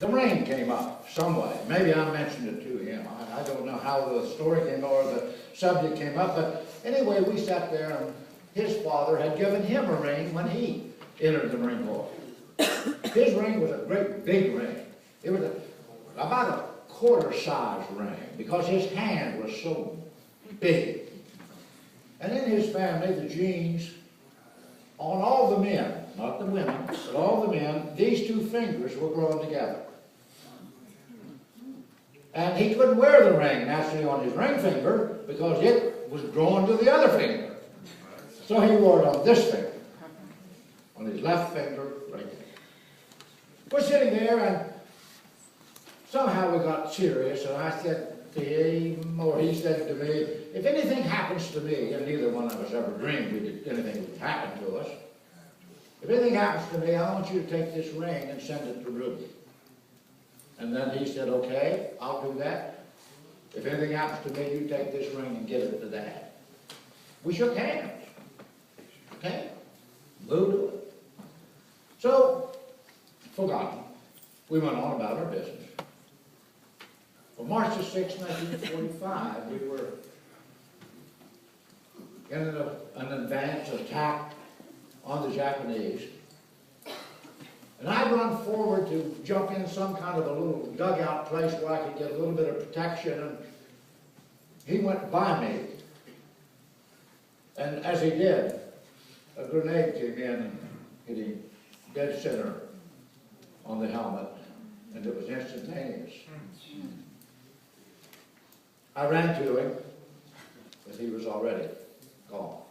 The ring came up some way. Maybe I mentioned it to him. I don't know how the story came or the subject came up, but anyway, we sat there and his father had given him a ring when he entered the Marine Corps. His ring was a great big ring. It was about a quarter-size ring because his hand was so big. And in his family, the genes, on all the men, not the women, but all the men, these two fingers were growing together. And he couldn't wear the ring naturally on his ring finger because it was growing to the other finger. So he wore it on this finger, on his left finger, right there. We're sitting there, and somehow we got serious, and I said to him, or he said to me, if anything happens to me, and neither one of us ever dreamed anything would happen to us, if anything happens to me, I want you to take this ring and send it to Ruby. And then he said, okay, I'll do that. If anything happens to me, you take this ring and give it to Dad. We shook hands. Okay? Moved to it. So, forgotten. We went on about our business. On March the 6th, 1945, we were in an advanced attack on the Japanese. And I run forward to jump in some kind of a little dugout place where I could get a little bit of protection, and he went by me. And as he did, a grenade came in and hit him dead center on the helmet, and it was instantaneous. I ran to him, but he was already gone.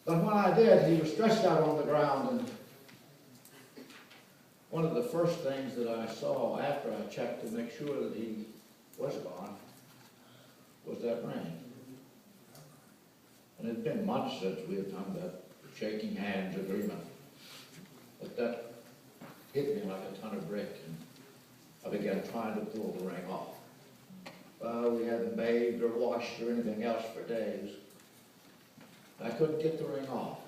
But when I did, he was stretched out on the ground, and one of the first things that I saw after I checked to make sure that he was gone was that ring. And it had been months since we had done that shaking hands agreement. But that hit me like a ton of bricks, and I began trying to pull the ring off. We hadn't bathed or washed or anything else for days. I couldn't get the ring off.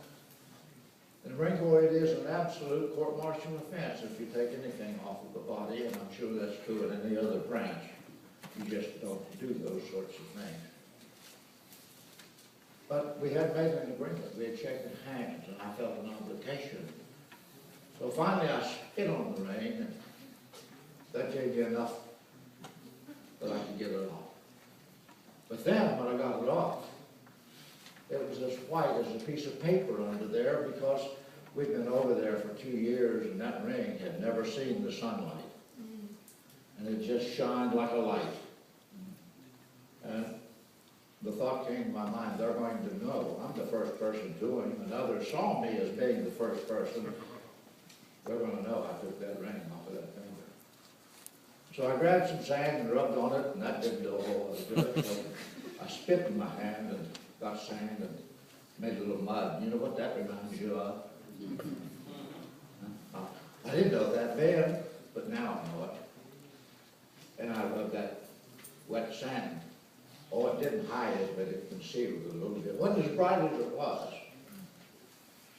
In the Marine Corps, it is an absolute court-martial offense if you take anything off of the body, and I'm sure that's true in any other branch. You just don't do those sorts of things. But we had made an agreement. We had shaken hands, and I felt an obligation. So finally, I spit on the ring, and that gave me enough that I could get it off. But then, when I got it off, it was as white as a piece of paper under there because we'd been over there for 2 years, and that ring had never seen the sunlight. And it just shined like a light. And the thought came to my mind, they're going to know I'm the first person to him, and others saw me as being the first person. They're going to know I took that ring off of that finger. So I grabbed some sand and rubbed on it, and that didn't do a whole lot of good. So I spit in my hand and got sand and made a little mud. You know what that reminds you of? I didn't know that then, but now I know it. And I rubbed that wet sand. Oh, it didn't hide it, but it concealed it a little bit. It wasn't as bright as it was.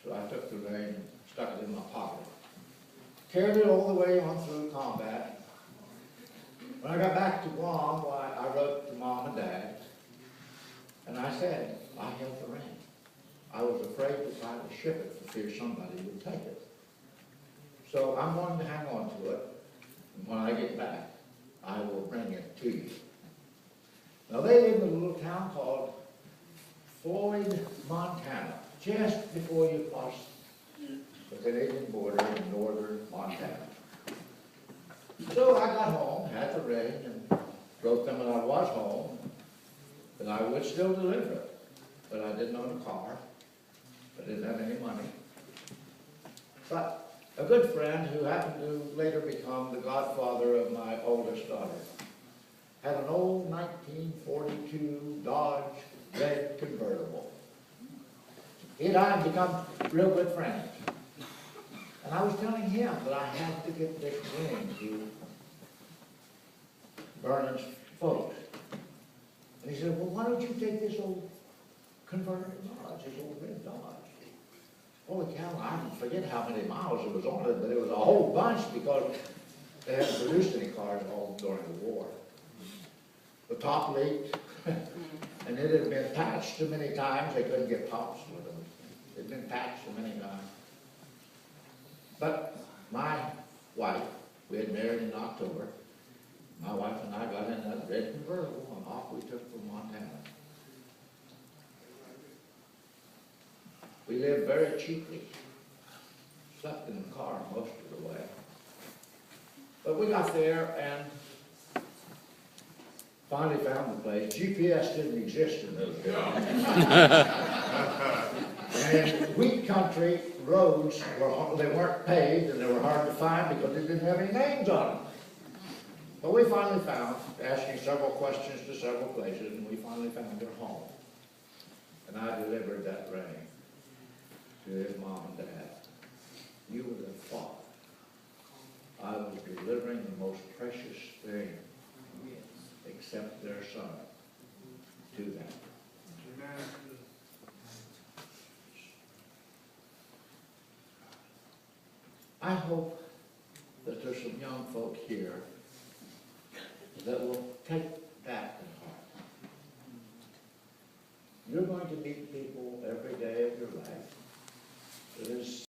So I took the ring and stuck it in my pocket. Carried it all the way on through combat. When I got back to Guam, I wrote to Mom and Dad, and I said, I held the ring. I was afraid to try to ship it for fear somebody would take it. So I'm going to hang on to it, and when I get back, I will bring it to you. Now, they live in a little town called Floyd, Montana, just before you cross the Canadian border in northern Montana. So I got home, had the ring, and wrote them when I was home that I would still deliver it. But I didn't own a car. I didn't have any money. But a good friend who happened to later become the godfather of my oldest daughter had an old 1942 Dodge red convertible. He and I had become real good friends. And I was telling him that I had to get this ring to Vernon's folks. And he said, well, why don't you take this old convertible Dodge, this old red Dodge? holy cow, I forget how many miles it was on it, but it was a whole bunch because they hadn't produced any cars all during the war. The top leaked, and it had been patched too many times, they couldn't get tops with them. It had been patched so many times. But my wife, we had married in October, my wife and I got in that red convertible and off we took for Montana. We lived very cheaply, slept in the car most of the way. But we got there and finally found the place. GPS didn't exist in those days. And wheat country roads, they weren't paved and they were hard to find because they didn't have any names on them. But we finally found, asking several questions to several places, and we finally found their home. And I delivered that ring to his mom and dad. You would have thought I was delivering the most precious thing except their son to them. I hope that there's some young folk here that will take that to heart. You're going to meet people every day of your life that is